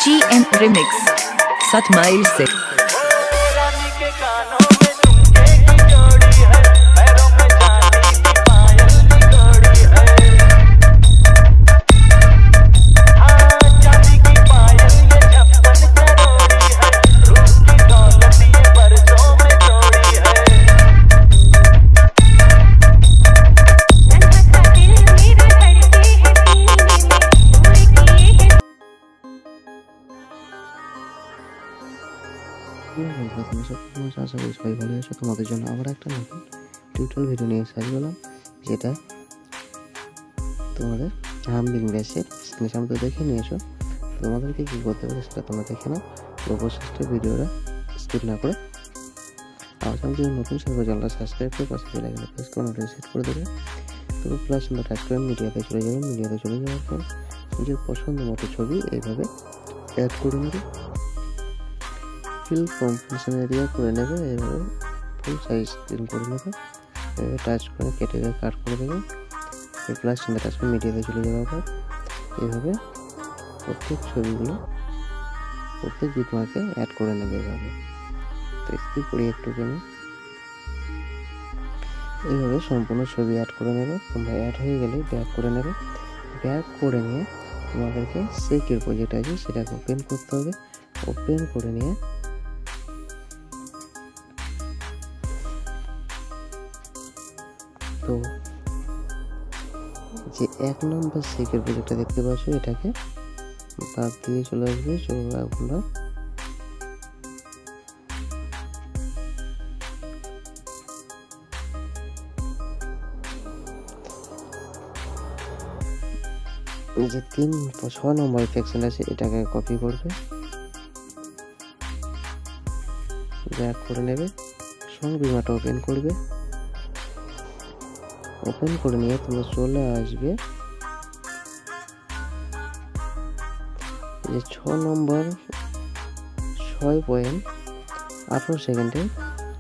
GM Remix 7 mile से আশা করি সবাই ভালো আছো। তোমাদের জন্য আবার একটা নতুন টিউটোরিয়াল ভিডিও নিয়ে এসে গেলাম, যেটা তোমাদের হামবিং বেসের স্ক্রিনের সামনে দেখে নিয়ে এসো। তোমাদেরকে কী করতে হবে সেটা তোমরা দেখে নাও। অবশ্যই ভিডিওটা স্কিপ না করে আমার চ্যানেল যদি নতুন সার্ভার চ্যানেলটা সাবস্ক্রাইব করে পাশে বেল আইকনে প্রেস করে নোটিফিকেশন সেট করে দেবে। তবে প্লাস চিহ্ন টাচ করে মিডিয়াতে চলে যাবে। মিডিয়াতে চলে যাওয়ার পর নিজের পছন্দ মতো ছবি এইভাবে অ্যাড করে নেবে। ফিল কম্পোজিশন এরিয়া করে নেবে, এইভাবে ফুল সাইজ স্ক্রিন করে নেবে। এভাবে টাচ করে কেটে কাট করে দেবে। প্লাস চিহ্ন টাচ করে মিডিয়াতে চলে যাওয়ার পর এইভাবে প্রত্যেক ছবিগুলো প্রত্যেক বিটমার্কে অ্যাড করে নেবে। এভাবে তো স্কিপ করি একটু জন্য এইভাবে সম্পূর্ণ ছবি অ্যাড করে নেবে। তোমরা অ্যাড হয়ে গেলে ব্যাক করে নেবে। ব্যাক করে নিয়ে তোমাদেরকে সেকের প্রজেক্ট আছে সেটাকে ওপেন করতে হবে। ওপেন করে নিয়ে তো যে 1 নম্বর সেকের প্রজেক্টটা দেখতে পাচ্ছ এটাকে বাদ দিয়ে চলে আসবে। চোখগুলো যে 6 নম্বর সেকশন আছে এটাকে কপি করবে, ব্যাক করে নেবে। সঙ্গে বিমাটা ওপেন করবে। ওপেন করে নিয়ে তোমরা চলে আসবে যে 6 নম্বর 6.18 সেকেন্ডে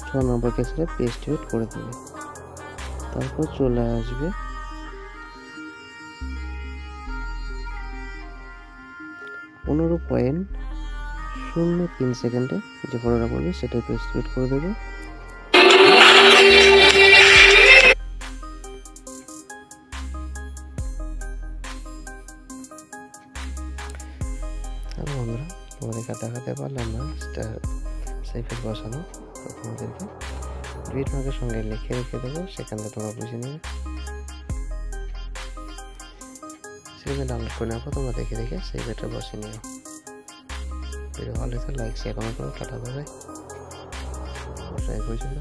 6 নম্বর কেসটা পেস্ট করে দেবে। তারপর চলে আসবে 15.03 সেকেন্ডে যে ফটোটা পড়বে সেটা পেস্ট করে দেবে। বন্ধুরা তোমাদেরকে দেখাতে পারলাম না সেফের বসানো, তোমাদেরকে বিটমার্কের সঙ্গে লিখে রেখে দেবো, সেখান থেকে তোমরা বুঝে নেবে। সেখানে ডাউনলোড করে নেওয়ার পর তোমরা দেখে সেই বেটটা বসে নিও। ভিডিও ভালো লাগলে লাইক শেয়ার কমেন্ট করো। টাটা বাই বাই, পর্যন্ত।